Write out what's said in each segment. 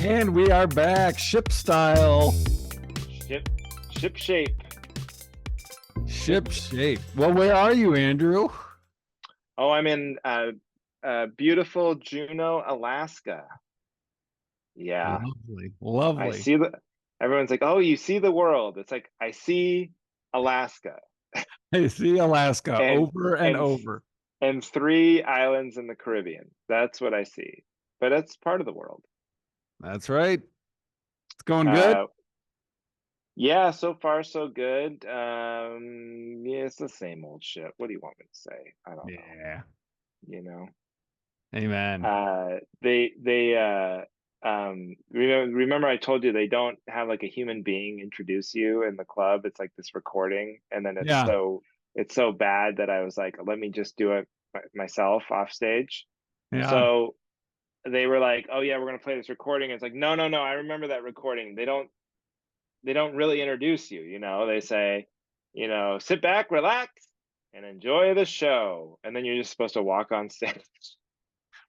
And we are back, ship style. Ship shape. Ship shape. Well, where are you, Andrew? Oh, I'm in beautiful Juneau, Alaska. Yeah, Lovely, I lovely. see everyone's like, oh, you see the world. It's like, I see Alaska I see Alaska and over and and over. and three islands in the Caribbean. That's what I see. But it's part of the world. That's right. It's going good. Uh, yeah, so far so good. Yeah, it's the same old shit. What do you want me to say? I don't know. Yeah. You know. Amen. Remember I told you they don't have like a human being introduce you in the club. It's like this recording, and then Yeah. it's so bad that I was like, let me just do it myself off stage. Yeah. So they were like, oh yeah, we're gonna play this recording. It's like, no, no, no, I remember that recording. They don't really introduce you, they say, sit back, relax, and enjoy the show. And then you're just supposed to walk on stage.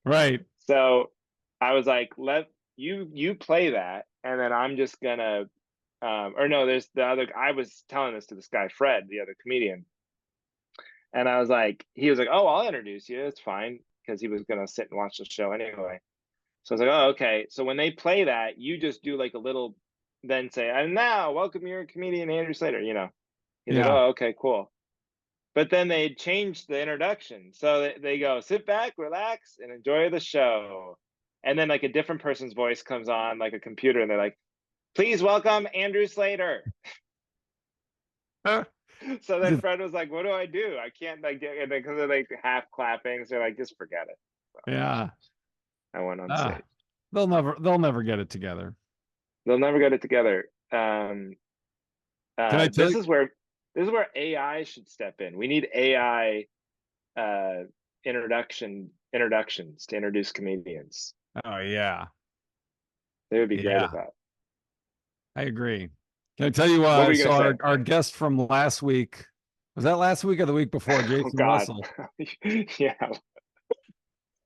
Right. So I was like, let you play that, and then I'm just gonna or no, there's the other I was telling this to this guy, Fred, the other comedian, and I was like, he was like, oh, I'll introduce you, it's fine, because he was gonna sit and watch the show anyway. So I was like, oh, okay. So when they play that, you just do like a little, then say, and now welcome your comedian Andrew Sleighter, He's like, Yeah. oh, okay, cool. But then they changed the introduction. So they go, sit back, relax, and enjoy the show. And then like a different person's voice comes on, like a computer, and they're like, please welcome Andrew Sleighter. So then Fred was like, what do I do? I can't like get, because they're like half clapping. So they're like, just forget it. So Yeah. I went on Ah, stage. they'll never get it together. They'll never get it together. Can I tell This you? is where AI should step in. We need AI uh introductions to introduce comedians. Oh, yeah. They would be great Yeah. at that. I agree. Can I tell you, What were you so gonna say? our guest from last week, was that last week or the week before, Oh Jason God. Russell? Yeah,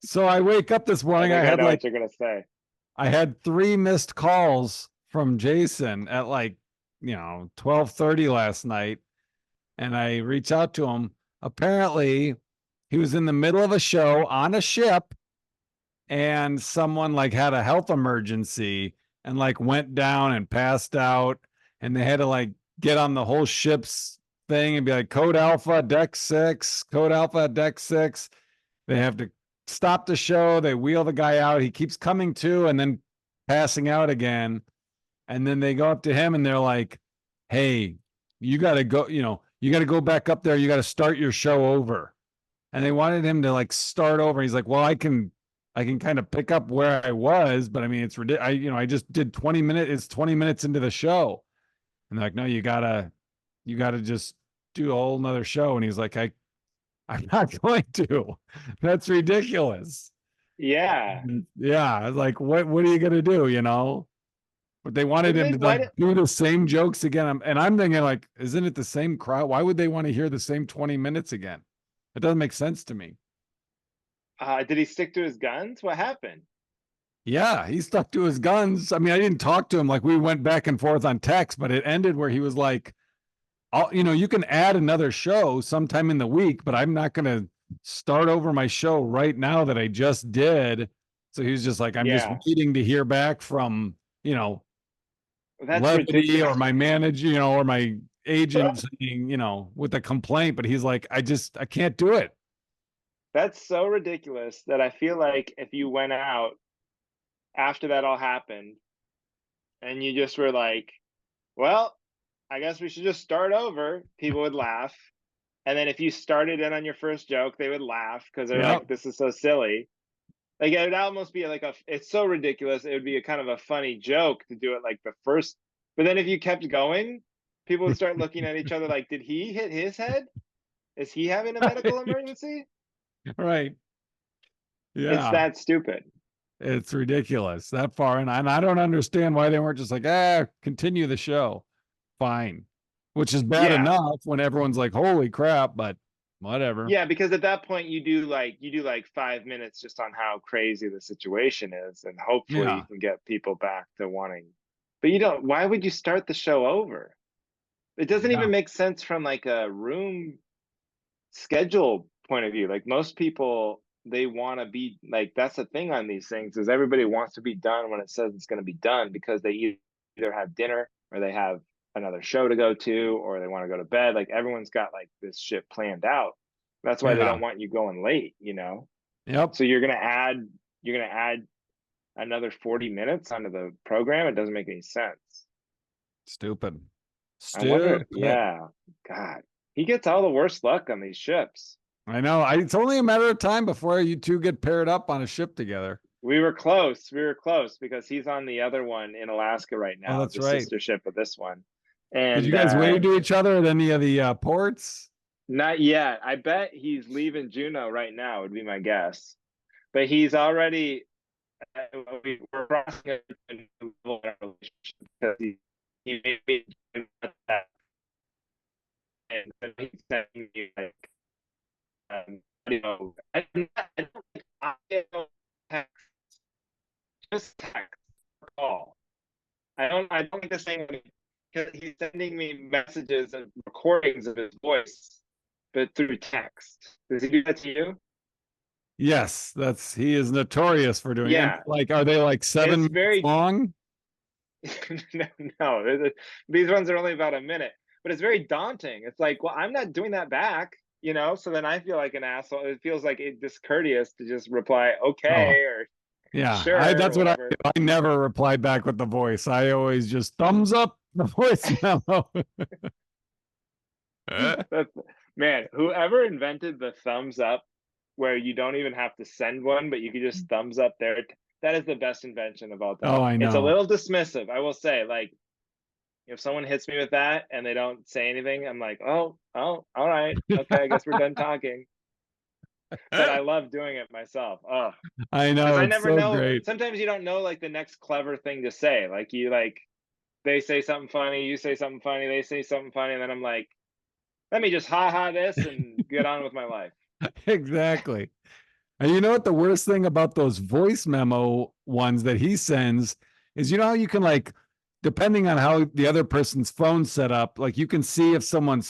So I wake up this I morning, think I know what you're gonna say. I had 3 missed calls from Jason at 12:30 last night, and I reach out to him. Apparently, he was in the middle of a show on a ship, and someone had a health emergency and went down and passed out, and they had to get on the whole ship's thing and be like, code alpha deck 6, code alpha deck 6. They have to stop the show. They wheel the guy out. He keeps coming to and then passing out again. And then they go up to him and they're like, hey, you got to go, you got to go back up there. You got to start your show over. And they wanted him to start over. He's like, well, I can kind of pick up where I was, but I mean, it's ridiculous. I just did 20 minutes. It's 20 minutes into the show. And they're like, no, you gotta just do a whole nother show. And he's like, I'm not going to. That's ridiculous. Yeah. Yeah. I was like, what are you gonna do? But they wanted What him did to why did do the same jokes again. And I'm thinking, isn't it the same crowd? Why would they want to hear the same 20 minutes again? It doesn't make sense to me. did he stick to his guns? What happened? Yeah, he stuck to his guns. I mean, I didn't talk to him, we went back and forth on text, but it ended where he was like, you can add another show sometime in the week, but I'm not going to start over my show right now that I just did. So he was just like, I'm just Yeah, waiting to hear back from, that's Levity or ridiculous. my manager, or my agent saying, with a complaint. But he's like, I can't do it. That's so ridiculous that I feel like if you went out after that all happened and you just were like, well, I guess we should just start over, people would laugh. And then if you started in on your first joke, they would laugh because they're Yeah. like, this is so silly. Like it would almost be like it's so ridiculous. It would be a kind of a funny joke to do it like the first, but then if you kept going, people would start looking at each other like, did he hit his head? Is he having a medical emergency? Right. It's Yeah. that stupid. It's ridiculous that far. And I don't understand why they weren't just like, continue the show. Fine. Which is bad Yeah. enough when everyone's like, holy crap. But whatever. Yeah, because at that point you do like 5 minutes just on how crazy the situation is, and hopefully you Yeah. can get people back to wanting. But you don't. Why would you start the show over? It doesn't Yeah. even make sense from like a room schedule point of view. Like most people, they want to be like, that's the thing on these things is everybody wants to be done when it says it's going to be done, because they either have dinner or they have another show to go to, or they want to go to bed. Like everyone's got like this shit planned out. That's why they Yeah. don't want you going late, you know? Yep. So you're going to add another 40 minutes onto the program. It doesn't make any sense. Stupid. I wonder, Stupid. yeah, God, he gets all the worst luck on these ships. I know. It's only a matter of time before you two get paired up on a ship together. We were close. We were close because he's on the other one in Alaska right Oh, now, that's the right. sister ship of this one. Did you And guys wave to each other at any of the ports? not yet. I bet he's leaving Juneau right now, would be my guess. But he's already, we're crossing a new level in our relationship because he made me do that. And he's sending me like, you know, I don't text, just text or call. I don't like this thing because he's sending me messages and recordings of his voice, but through text. Does he do that to you? Yes, he is notorious for doing. And Yeah, like, are they like it's 7 minutes very long? no. These ones are only about a minute, but it's very daunting. It's like, well, I'm not doing that back, you know. So then I feel like an asshole. It feels like it discourteous to just reply Oh, okay or yeah. sure or That's what I whatever. do. I never reply back with the voice. I always just thumbs up the voice memo. That's, man, whoever invented the thumbs up where you don't even have to send one, but you can just thumbs up there. That is the best invention of all time. Oh, I It's a know. little dismissive, I will say. Like, if someone hits me with that and they don't say anything, I'm like, oh, all right. Okay, I guess we're done talking. But I love doing it myself. Oh, I because know. I It's never so know. great. Sometimes you don't know like the next clever thing to say. Like they say something funny, you say something funny, they say something funny, and then I'm like, let me just ha ha this and get on with my life. Exactly. And you know what the worst thing about those voice memo ones that he sends is, you know how you can like, depending on how the other person's phone set up, like you can see if someone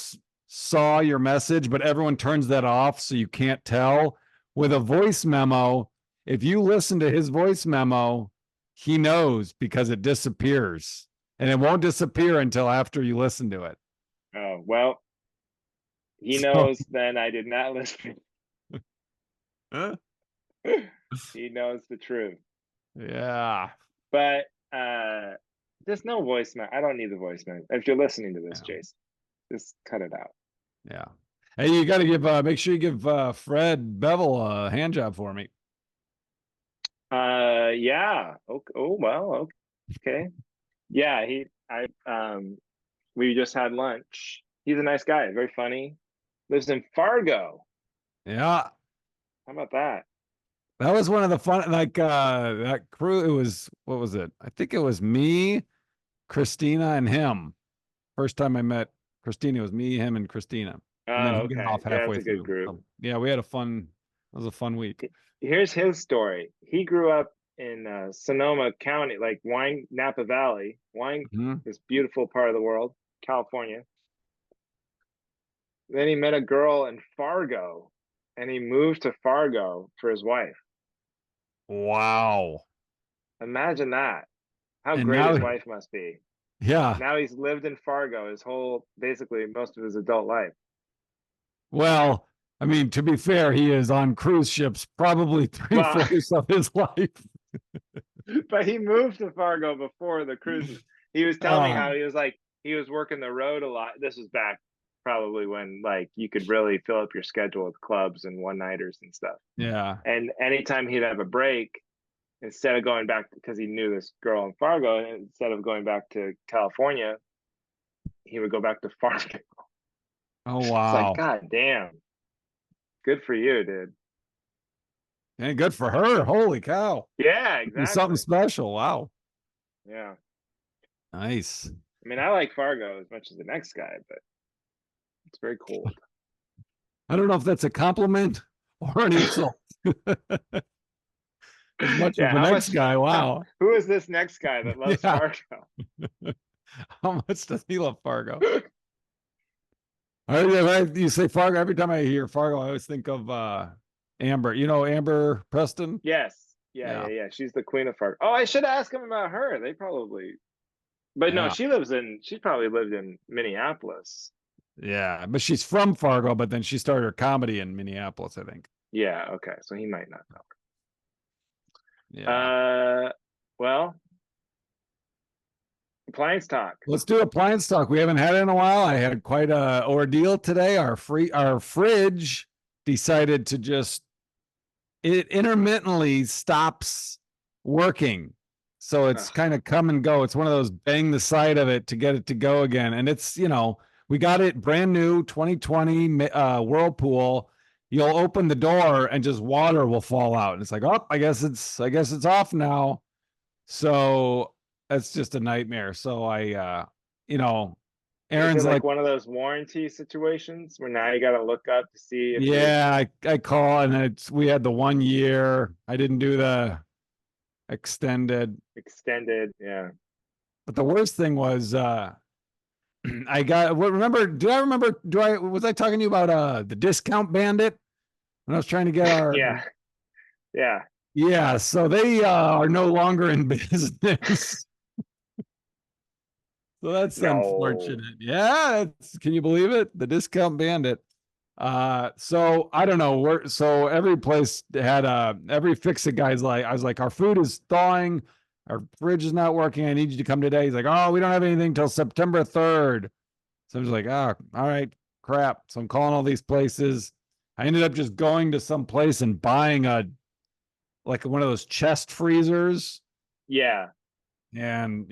saw your message, but everyone turns that off so you can't tell. With a voice memo, if you listen to his voice memo, he knows because it disappears, and it won't disappear until after you listen to it. Oh, well, he So, knows then I did not listen. He knows the truth. yeah. But there's no voicemail. I don't need the voicemail. If you're listening to this, Yeah. Jason, just cut it out. Yeah. Hey, you got to make sure you give Fred Bevel a hand job for me. Yeah. Okay. Oh, well, okay. Yeah, we just had lunch. He's a nice guy, very funny. Lives in Fargo. Yeah. How about that? That was one of the fun, like that crew. It was, what was it? I think it was me, Christina, and him. First time I met Christina, it was me, him, and Christina. And then Oh, he got okay. off Yeah, halfway it's a good through. group. So, yeah, we had a fun, it was a fun week. Here's his story. He grew up in Sonoma County, like Wine Napa Valley, wine, Mhm. this beautiful part of the world, California. Then he met a girl in Fargo, and he moved to Fargo for his wife. Wow. Imagine that. How And great now, his wife must be. yeah. Now he's lived in Fargo his whole, basically most of his adult life. Well, I mean, to be fair, he is on cruise ships probably three Well, fourths of his life. but he moved to Fargo before the cruises. He was telling me Uh, how he was like he was working the road a lot. This was back probably when like you could really fill up your schedule with clubs and one nighters and stuff. yeah. And anytime he'd have a break, instead of going back because he knew this girl in Fargo, instead of going back to California, he would go back to Fargo. Oh, It's like, wow. God damn, good for you, dude. And good for her. Holy cow. Yeah, Something exactly. special. Wow. Yeah. Nice. I mean, I like Fargo as much as the next guy, but it's very cold. I don't know if that's a compliment or an insult. As much as Yeah, the how next much? guy. Wow. Who is this next guy that loves Yeah. Fargo? How much does he love Fargo? You say Fargo, every time I hear Fargo, I always think of Amber. You know Amber Preston? Yes. Yeah, yeah, Yeah. yeah. She's the queen of Fargo. Oh, I should ask him about her. They probably, but no, Yeah. she probably lived in Minneapolis. Yeah. But she's from Fargo, but then she started her comedy in Minneapolis, I think. Yeah, okay. So he might not know. Yeah. Well, appliance talk. Let's do appliance talk. We haven't had it in a while. I had quite a ordeal today. Our fridge decided to just it intermittently stops working. So it's Ugh. kind of come and go. It's one of those bang the side of it to get it to go again. And it's, we got it brand new 2020 Whirlpool. You'll open the door and just water will fall out. And it's like, oh, I guess it's off now. So that's just a nightmare. So you know, Is it Aaron's like like, one of those warranty situations where now you got to look up to see if you're yeah, I call and we had the 1 year. I didn't do the extended. extended? Yeah. But the worst thing was I got what remember was I talking to you about the discount bandit when I was trying to get our Yeah. Yeah. yeah, so they are no longer in business. So that's No. unfortunate. Yeah, can you believe it? The discount bandit. So I don't know where. So every place had every fix it guy's like, I was like, our food is thawing, our fridge is not working. I need you to come today. He's like, oh, we don't have anything till September 3rd. So I was like, oh, all right, crap. So I'm calling all these places. I ended up just going to some place and buying like one of those chest freezers Yeah. and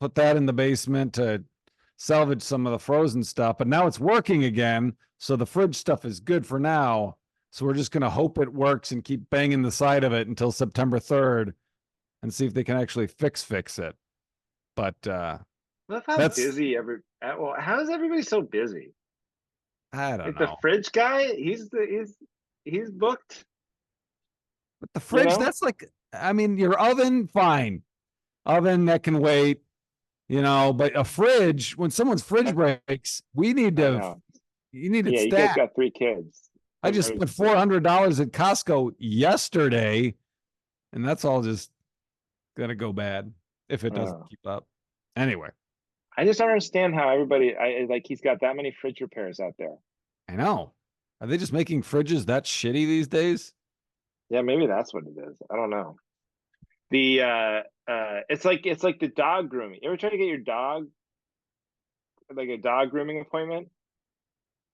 put that in the basement to salvage some of the frozen stuff. But now it's working again. So the fridge stuff is good for now. So we're just going to hope it works and keep banging the side of it until September 3rd and see if they can actually fix it. But Love how that's, busy well, how is everybody so busy? I don't Like the know. fridge guy, he's booked, But the you fridge, know? that's like, I mean, your oven, fine. Oven that can wait, but a fridge, when someone's fridge I, breaks, I know. you need it Yeah, you guys stat. got three kids. I An just spent emergency. $400 at Costco yesterday, and that's all just gonna go bad if it doesn't Oh. keep up. Anyway, I just don't understand how everybody I like he's got that many fridge repairs out there. I know. Are they just making fridges that shitty these days? Yeah, maybe that's what it is. I don't know. The it's like the dog grooming. You ever try to get your dog like a dog grooming appointment?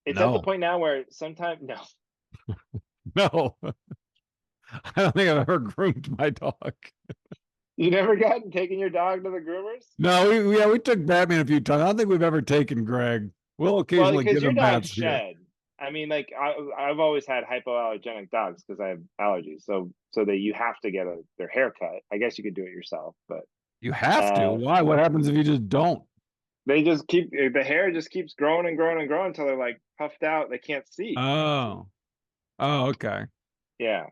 It's at the No, point now where sometimes no, no. I don't think I've ever groomed my dog. you never gotten taking your dog to the groomers. No, we took Batman a few times. I don't think we've ever taken Greg. We'll Well, occasionally because give your him dog baths here. shed. I mean, like I've always had hypoallergenic dogs because I have allergies. So that you have to get their hair cut. I guess you could do it yourself, but You have to. uh, Why? What happens if you just don't? they just keep the hair just keeps growing and growing and growing until they're like puffed out. They can't see. Oh, oh, okay. Yeah.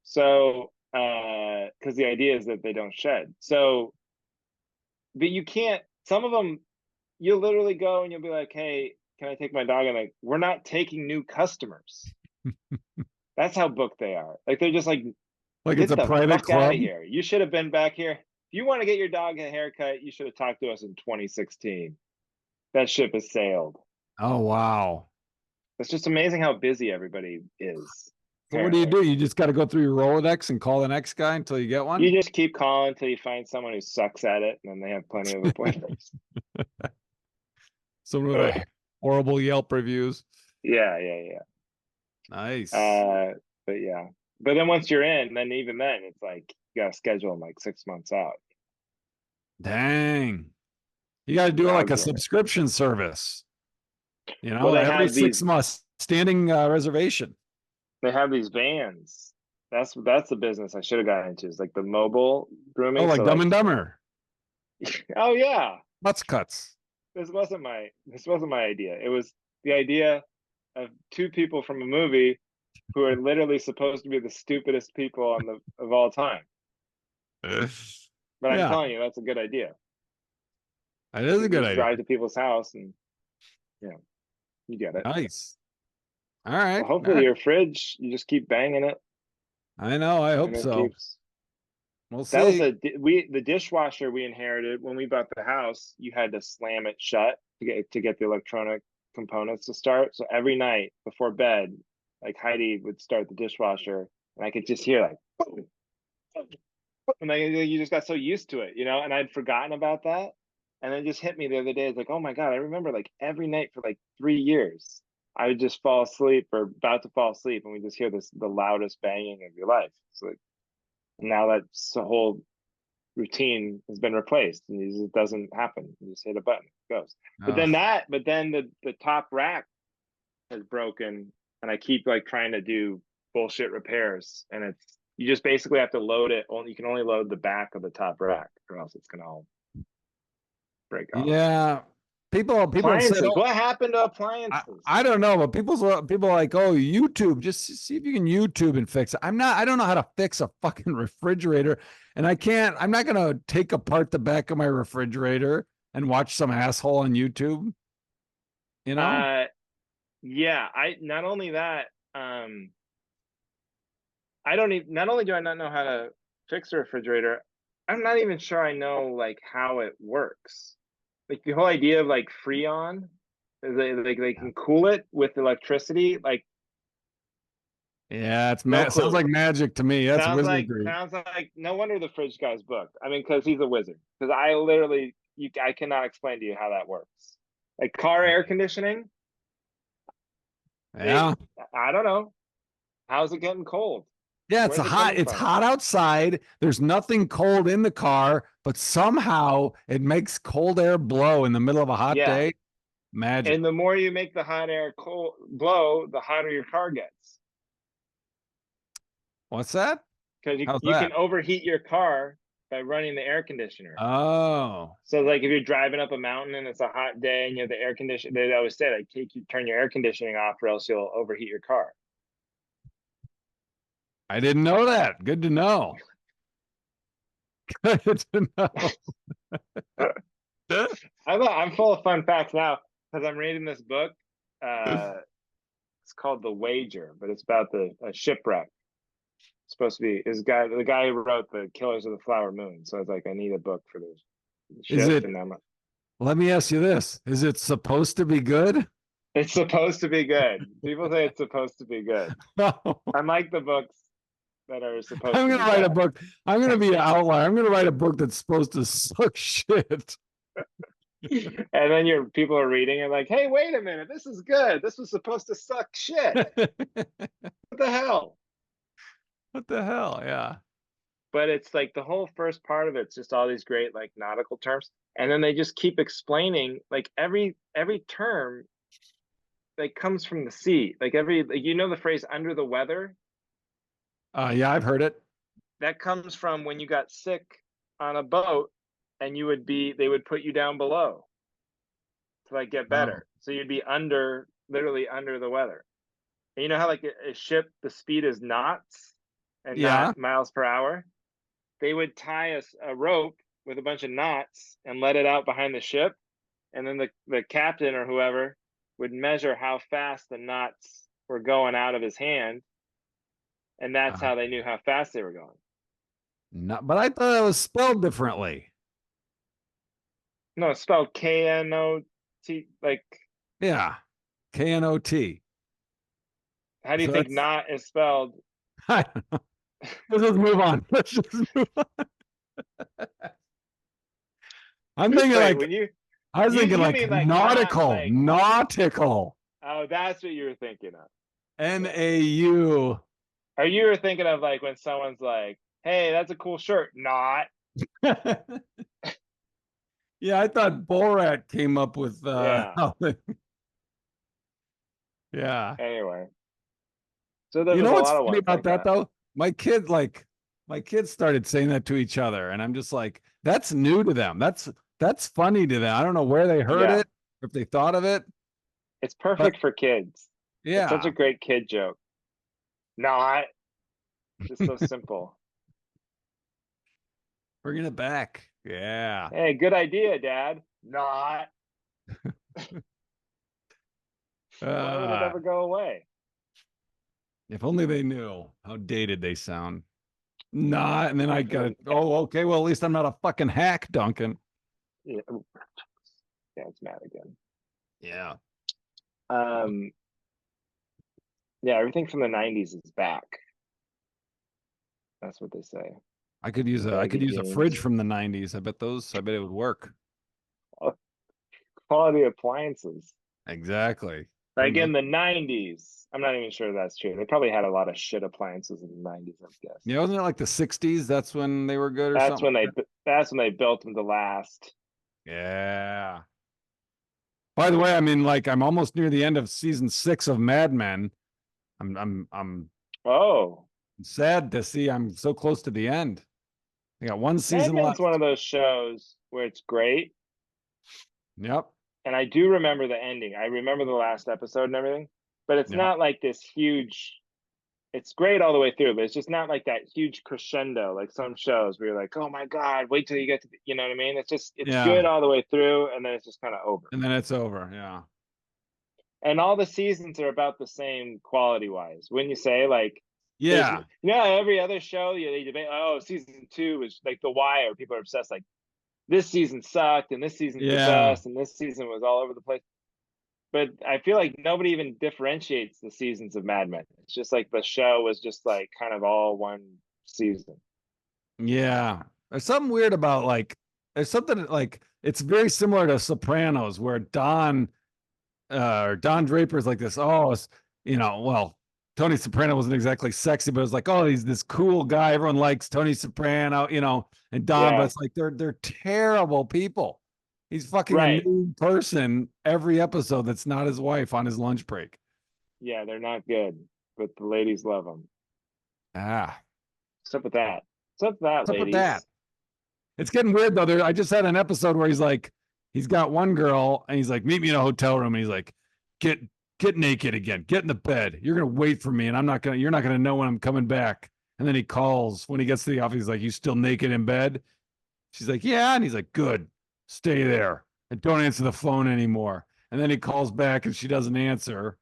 So because the idea is that they don't shed. So, but you can't. Some of them, you'll literally go and you'll be like, "Hey, can I take my dog?" And like, we're not taking new customers. That's how booked they are. Like they're just like, Like it's get a the private fuck out of club. here. You should have been back here. If you want to get your dog a haircut, you should have talked to us in 2016. That ship has sailed. Oh wow. It's just amazing how busy everybody is, So what do you apparently. do? You just got to go through your Rolodex and call the next guy until you get You one? just keep calling until you find someone who sucks at it, and then they have plenty of appointments. Someone with a horrible Yelp reviews. Yeah, yeah, yeah. Nice. But yeah. But then once you're in, then even then, it's like you gotta schedule them like 6 months out. Dang. You got to do like Dog a groomer. subscription service, Well, every 6 months, standing reservation. they have these vans. That's the business I should have gotten into. Is like the mobile Oh, grooming. like So Dumb like, and Dumber. oh yeah, Butts cuts. this wasn't my idea. It was the idea. of two people from a movie who are literally supposed to be the stupidest people of all time. But I'm Yeah, telling you, that's a good idea. it is a You good just idea. drive to people's house and you get it. Nice. All right. Well, All hopefully right. your fridge, you just keep banging it I know. I and hope it so. keeps. We'll That was see. the dishwasher we inherited when we bought the house. You had to slam it shut to get the electronic components to start. So every night before bed, like Heidi would start the dishwasher, and I could just hear like, boom, boom, boom. And like you just got so used to it, And I'd forgotten about that, and then it just hit me the other day. It's like, oh my god, I remember like every night for like 3 years, I would just fall asleep or about to fall asleep, and we just hear the loudest banging of your life. It's like now that's the whole routine has been replaced and it doesn't happen. You just hit a button, it goes. Ugh. But then the top rack is broken and I keep like trying to do bullshit repairs and you just basically have to load it. You can only load the back of the top rack or else it's gonna all break off. Yeah. People say, Appliances. oh, What happened to I, appliances? I don't know, but people are like, oh, YouTube, just see if you can YouTube and fix it. I don't know how to fix a fucking refrigerator. And I'm not gonna take apart the back of my refrigerator and watch some asshole on YouTube, you know? Uh yeah, I not only that, I don't even not only do I not know how to fix a refrigerator, I'm not even sure I know like how it works. Like the whole idea of like Freon, is they can cool it with electricity, like Yeah, no sounds clue. like magic to me. That's wizardry. Sounds like no wonder the fridge guy's booked. I mean, because he's a wizard. Because I literally I cannot explain to you how that works. Like car air conditioning, Yeah. I don't know. How's it getting cold? Yeah, Where's it coming it's from? hot outside. There's nothing cold in the car, but somehow it makes cold air blow in the middle of a hot Yeah. day. Magic. And the more you make the hot air cold blow, the hotter your car gets. What's that? Because How's you can that? overheat your car by running the air conditioner. Oh, So like if you're driving up a mountain and it's a hot day and you have the air conditioner, they always say like turn your air conditioning off or else you'll overheat your car. I didn't know that. Good to know. Good to know. I'm full of fun facts now because I'm reading this book. It's called The Wager, but it's about a shipwreck. It's supposed to be the guy who wrote the Killers of the Flower Moon. So I was like, I need a book for the Is ship, it, and I'm let me ask you this. Is it supposed to be good? it's supposed to be good. People say it's supposed to be good. Unlike the books that are supposed I'm to going to be write a bad. book. I'm going to be an outlier. I'm going to write a book that's supposed to suck shit. And then your people are reading and like, hey, wait a minute, this is good. This was supposed to suck shit. What the hell? What the hell? Yeah. But it's like the whole first part of it's just all these great like nautical terms. And then they just keep explaining like every term like comes from the sea. Like the phrase under the weather, Yeah, I've heard it. that comes from when you got sick on a boat and they would put you down below to like get Oh, better. So you'd be literally under the weather. And you know how like a ship, the speed is knots and yeah. not miles per hour? They would tie a rope with a bunch of knots and let it out behind the ship. And then the captain or whoever would measure how fast the knots were going out of his hand. And that's Uh, how they knew how fast they were going. Not, but I thought it was spelled differently. No, it's spelled KNOT. Like, Yeah. KNOT. how do you So think that's, knot is spelled? I don't know. Let's just move on. Let's just move on. I'm thinking Wait, like, when you I was thinking you like mean like not nautical, like, nautical, oh, that's what you were thinking of. Yeah. NAU. Or you were thinking of like when someone's like, hey, that's a cool shirt. Not. Yeah, I thought Borat came up with Yeah. yeah. Anyway. So You there's know a what's lot of funny ones about like that that. though? My kids started saying that to each other, and I'm just like, that's new to them. That's funny to them. I don't know where they heard Yeah. it, if they thought of it, It's but perfect for kids. It's such a Yeah, great kid joke. Not just so simple. bringing it back. Yeah. Hey, good idea, Dad. Not. Why would it Uh, ever go away? if only they knew how dated they sound. Nah, and then I got Really? it. Oh, okay. Well, at least I'm not a fucking hack, Duncan. Yeah, yeah, it's mad again. Yeah. Um, yeah, everything from the '90s is back. That's what they say. I Baggy could use a fridge jeans, from the 90s. I bet it would work. quality appliances. Exactly. Bring Like those. in the '90s, I'm not even sure that's true. They probably had a lot of shit appliances in the '90s, I guess. Yeah, wasn't it like the 60s? That's when they were good or That's something when like they that? that's when they built them to last. Yeah. By the way, I mean, like, I'm almost near the end of season 6 of Mad Men. I'm Oh, sad to see I'm so close to the end. I got one Mad season Men's one left. of those shows where it's great, Yep. and I do remember the ending. I remember the last episode and everything, but it's Yep. not like this huge. It's great all the way through, but it's just not like that huge crescendo like some shows where you're like, oh my god, wait till you get to you know what I mean? It's good Yeah. all the way through, and then it's just kind of over. And then it's over. Yeah. And all the seasons are about the same quality wise. When you say like there's Yeah. every other show they debate, oh, season 2 is like The Wire. People are obsessed like this season sucked and this season's the Yeah. best and this season was all over the place. But I feel like nobody even differentiates the seasons of Mad Men. It's just like the show was just like kind of all one season. Yeah. There's something weird about like there's something like it's very similar to Sopranos where Don Draper's like this, oh, well, Tony Soprano wasn't exactly sexy, but it was like, oh, he's this cool guy. Everyone likes Tony Soprano, and Don, but Yeah, it's like they're terrible people. He's fucking a right. new person every episode that's not his wife on his lunch break. Yeah, they're not good, but the ladies love them. Ah, What's up with that? What's up with that, what's up with that? ladies? It's getting weird though. I just had an episode where he's like, he's got one girl and he's like, meet me in a hotel room. And he's like, get get naked again. Get in the bed. You're gonna wait for me, and you're not gonna know when I'm coming back. And then he calls when he gets to the office. He's like, you still naked in bed? She's like, yeah. And he's like, good. Stay there and don't answer the phone anymore. And then he calls back and she doesn't answer.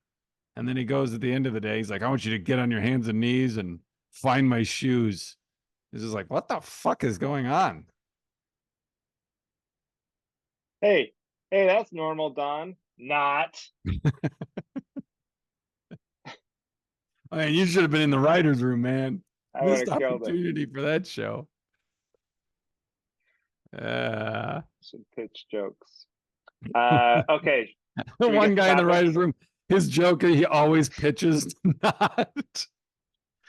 And then he goes at the end of the day. He's like, I want you to get on your hands and knees and find my shoes. It's just like, what the fuck is going on? Hey, hey, that's normal, Don. Not. I mean, you should have been in the writer's room, man. I would Missed have killed it. opportunity for that show. Uh, Should pitch jokes. Okay. the Should we one get to guy in the writer's topics? room, his joke, he always pitches not.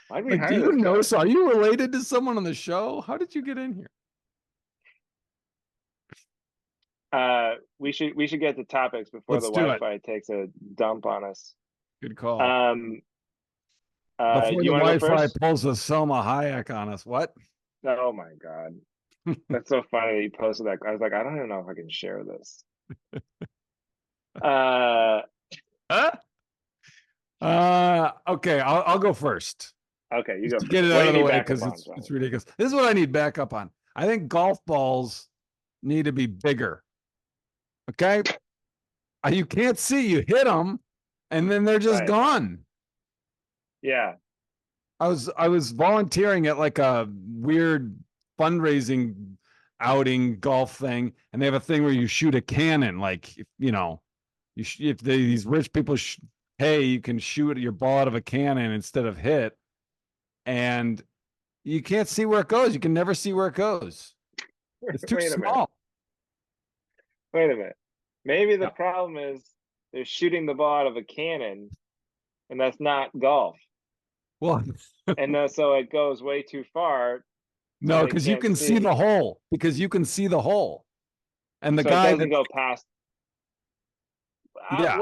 Why'd we Like, do hire you this know? guy? So, are you related to someone on the show? How did you get in here? We should get to topics before the Let's do it. Wi-Fi takes a dump on us. Good call. Um, Before the you want to go Wi-Fi first? pulls a Selma Hayek on us. What? Oh my God. That's so funny that you posted that. I was like, I don't even know if I can share this. Uh, Huh? Okay, I'll go first. okay, you Just go to get first. it What out do of you the need way backup because on, it's Johnny? ridiculous. This is what I need backup on. I think golf balls need to be bigger. Okay, you can't see. You hit them, and then they're just Right. gone. Yeah. I was volunteering at like a weird fundraising outing golf thing, and they have a thing where you shoot a cannon. Like if these rich people pay, you can shoot your ball out of a cannon instead of hit, and you can't see where it goes. You can never see where it goes. It's too Wait a minute. small. Wait a minute. Maybe the Yeah. problem is they're shooting the ball out of a cannon, and that's not golf. Well, And so it goes way too far, so no, they because you can't can see see. the hole. Because you can see the hole, and the So it guy doesn't that go past. yeah.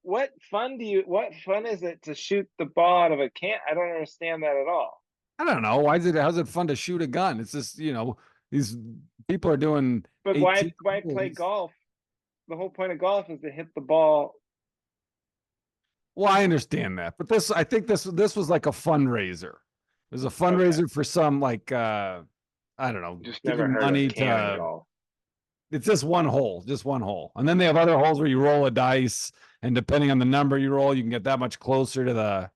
What fun do you? What fun is it to shoot the ball out of a can? I don't understand that at all. I don't know. How's it fun to shoot a gun? It's just, these people are doing But 18 why play holes. golf? The whole point of golf is to hit the ball. Well, I understand that, but I think this was like a fundraiser. It was a Okay. fundraiser for some like I don't know, Just never giving heard of money canning to. golf. It's just one hole, and then they have other holes where you roll a dice, and depending on the number you roll, you can get that much closer to the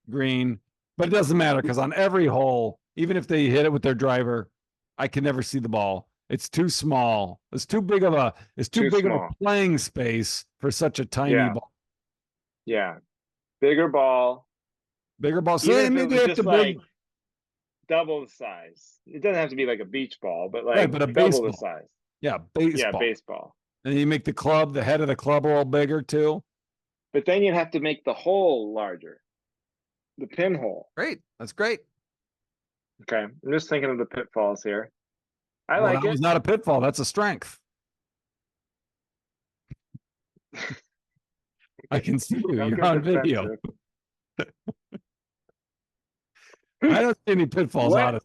green. But it doesn't matter because on every hole, even if they hit it with their driver, I can never see the ball. It's too small. It's too Too big of a small. playing space for such a tiny Yeah. ball. Yeah. Bigger ball. Bigger ball. So Even they if it maybe was they have to just like build double the size. It doesn't have to be like a beach ball, but right, like but a double the baseball. size. Yeah, Yeah, baseball. baseball. And you make the head of the club a little bigger too. But then you'd have to make the hole larger, the pinhole. Great. That's great. Okay. I'm just thinking of the pitfalls here. I Well, like that was it. not a pitfall. That's a strength. I can see you. Don't You're get on video. defensive. I don't see any pitfalls What out of.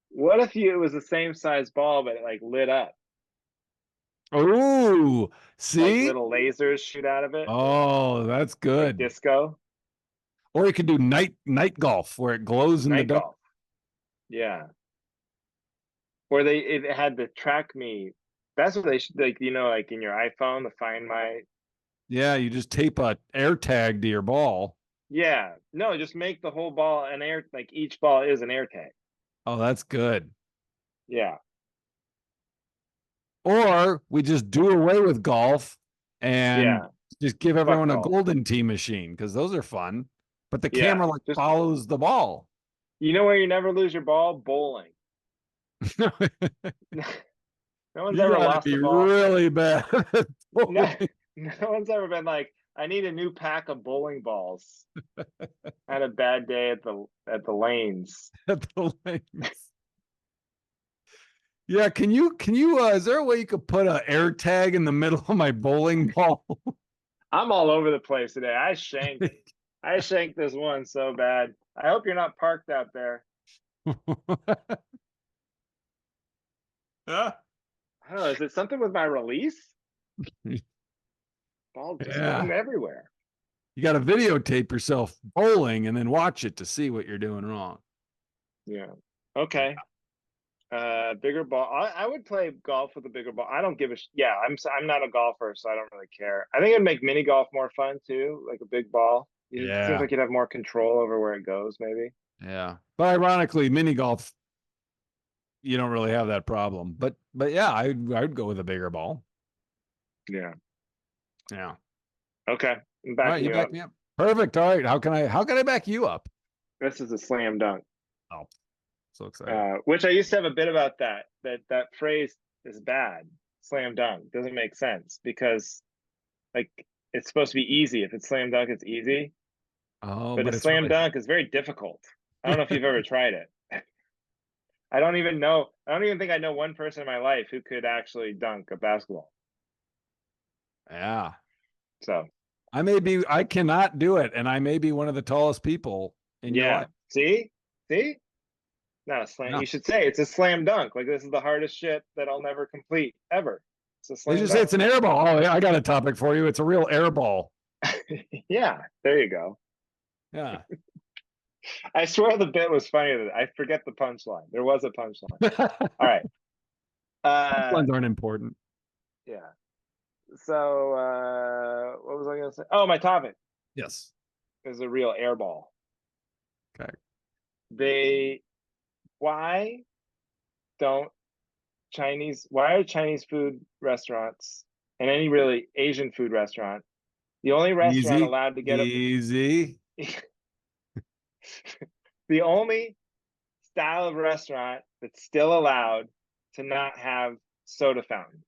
what if it was the same size ball, but it like lit up? Oh, Like see? little lasers shoot out of it, Oh, that's like good. disco, Or you could do night golf where it glows in the night dark. golf. Yeah. Or it had the track me. That's what they should like, like in your iPhone, the find my. Yeah, you just tape a air tag to your ball. Yeah. No, just make the whole ball an air, like each ball is an air tag. Oh, that's good. Yeah. Or we just do away with golf and Yeah. just give Fuck everyone a golf. golden tee machine because those are fun. But the Yeah. camera like Just, follows the ball. where you never lose your ball? Bowling. No one's You ever got to lost be the ball. really bad at No, bowling. no one's ever been like, I need a new pack of bowling balls. I had a bad day at the lanes. At the lanes. Yeah, can you is there a way you could put an air tag in the middle of my bowling ball? I'm all over the place today. I shanked this one so bad. I hope you're not parked out there. Yeah. I don't know. Is it something with my release? Ball just going Yeah. everywhere. You got to videotape yourself bowling and then watch it to see what you're doing wrong. Yeah. Okay. Bigger ball. I would play golf with a bigger ball. I don't give a yeah. I'm not a golfer, so I don't really care. I think it'd make mini golf more fun too, like a big ball. It seems Yeah. like you'd have more control over where it goes, maybe. Yeah. But ironically, mini golf, you don't really have that problem. But yeah, I would go with a bigger ball. Yeah. Yeah. Okay. I'm All right, backing you you back up. me up. Perfect. All right. How can I back you up? This is a slam dunk. Oh, so excited. Which I used to have a bit about that. That phrase is bad. Slam dunk doesn't make sense because like it's supposed to be easy. If it's slam dunk, it's easy. Oh, But a but it's slam really dunk is very difficult. I don't know if you've ever tried it. I don't even know. I don't even think I know one person in my life who could actually dunk a basketball. yeah. So I cannot do it, and I may be one of the tallest people in your yeah. life. See? Not a slam. Yeah. You should say it's a slam dunk. Like this is the hardest shit that I'll never complete ever. It's a They slam just say dunk. it's an air ball. Oh, yeah, I got a topic for you. It's a real air ball. Yeah, there you go. Yeah. I swear the bit was funnier. I forget the punchline. There was a punchline. All right. Ones aren't important. Yeah. So what was I gonna say? Oh, my topic Yes. is a real air ball. Okay. They why don't why are Chinese food restaurants and any really Asian food restaurant the only restaurant Easy. allowed to get Easy. the only style of restaurant that's still allowed to not have soda fountains?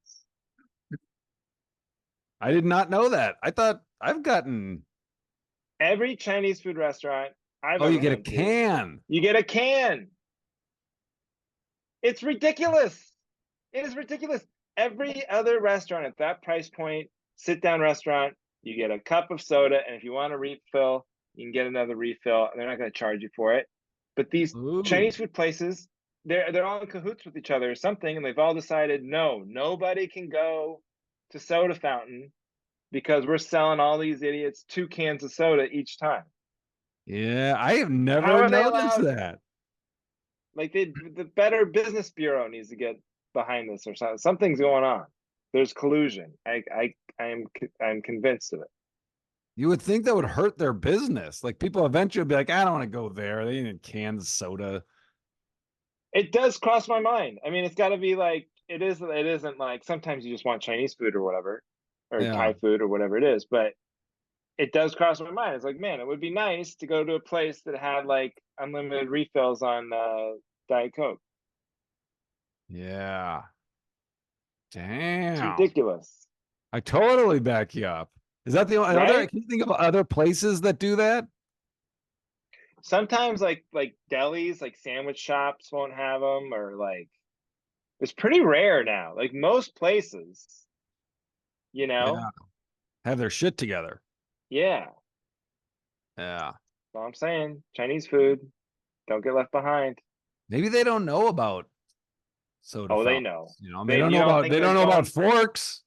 I did not know that. I thought I've gotten. Every Chinese food restaurant I've Oh, you ever get a been to, can. you get a can. It's ridiculous. It is ridiculous. Every other restaurant at that price point, sit down restaurant, you get a cup of soda, and if you want a refill, you can get another refill, and they're not going to charge you for it. But these Ooh. Chinese food places, they're all in cahoots with each other or something, and they've all decided no, nobody can go to soda fountain because we're selling all these idiots 2 cans of soda each time. Yeah, I have How never are they noticed allowed? that. Like the Better Business Bureau needs to get behind this or something. Something's going on. There's collusion. I'm convinced of it. You would think that would hurt their business. Like people eventually would be like, I don't want to go there. They need canned soda. It does cross my mind. I mean, it's got to be like it is. It isn't like sometimes you just want Chinese food or whatever, or Yeah. Thai food or whatever it is. But it does cross my mind. It's like, man, it would be nice to go to a place that had like unlimited refills on Diet Coke. Yeah. It's Damn. ridiculous, I totally back you up. Is that the only other? right? Can you think of other places that do that? Sometimes like delis, like sandwich shops won't have them, or like it's pretty rare now. Like most places, you know, Yeah. Have their shit together. yeah. Yeah. That's all I'm saying. Chinese food, don't get left behind. Maybe they don't know about soda Oh, they fountains. know. You know, they They don't you know don't about think they they're don't know about going forks,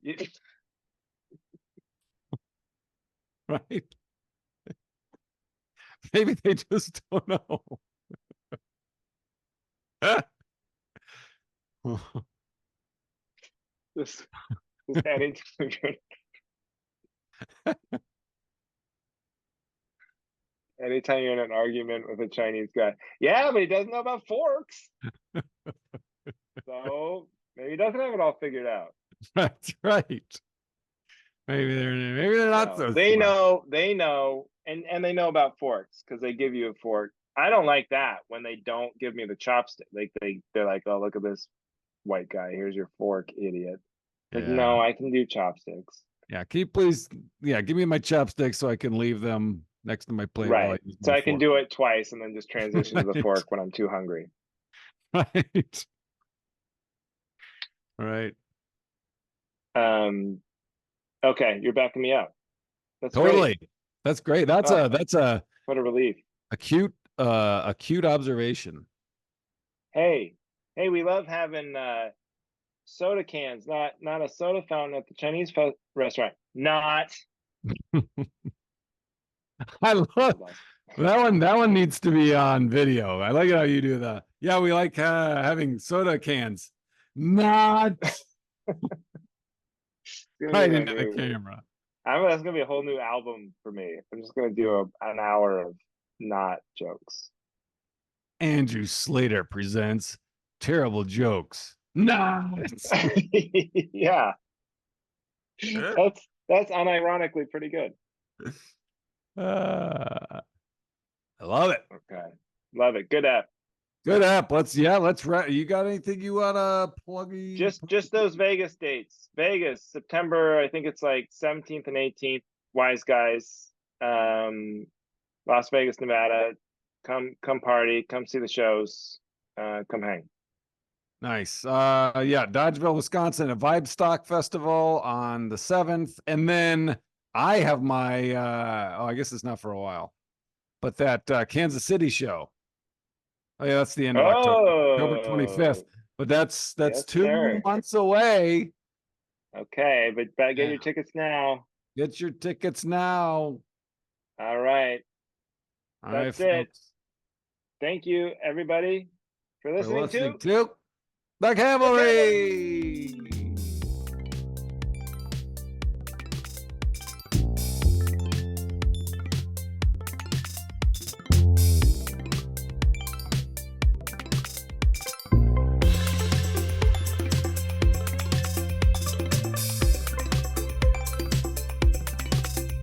you, right? Maybe they just don't know. this this anytime anytime you're in an argument with a Chinese guy. Yeah, but he doesn't know about forks. So maybe he doesn't have it all figured out. That's right. Maybe they're not No, so smart. they know, and they know about forks because they give you a fork. I don't like that when they don't give me the chopstick. Like they're like, oh, look at this white guy. Here's your fork, idiot. Like, Yeah. no, I can do chopsticks. Yeah. Can you please, yeah, give me my chopsticks so I can leave them next to my plate while I Right. use So my I can fork. do it twice and then just transition to the Right. fork when I'm too hungry. Right. Right. Um, okay, you're backing me up. That's great. Totally. That's great. That's Oh, a what a relief. acute observation. Hey, hey, we love having soda cans, not a soda fountain at the Chinese restaurant. Not. I love Hold on. that one. That one needs to be on video. I like it how you do that. Yeah, we like having soda cans. Not It's gonna be right my into the new. camera. That's gonna be a whole new album for me. I'm just gonna do an hour of not jokes. Andrew Sleighter presents terrible jokes. Not. Yeah, that's unironically pretty good. I love it. Okay, love it. Good app. Good app. Let's you got anything you wanna plug? Just those Vegas dates. Vegas, September, I think it's like 17th and 18th. Wise guys. Las Vegas, Nevada. Come party, come see the shows, come hang. Nice. Yeah, Dodgeville, Wisconsin, a Vibe Stock Festival on the 7th. And then I have my I guess it's not for a while, but that Kansas City show. Oh yeah, that's the end of October. October 25th. Oh, But that's yes, 2 sir. months away. Okay, but better get Yeah. your tickets now. Get your tickets now. All right. All right, That's it. folks. Thank you, everybody, for For listening listening to to the the Cavalry. Cavalry.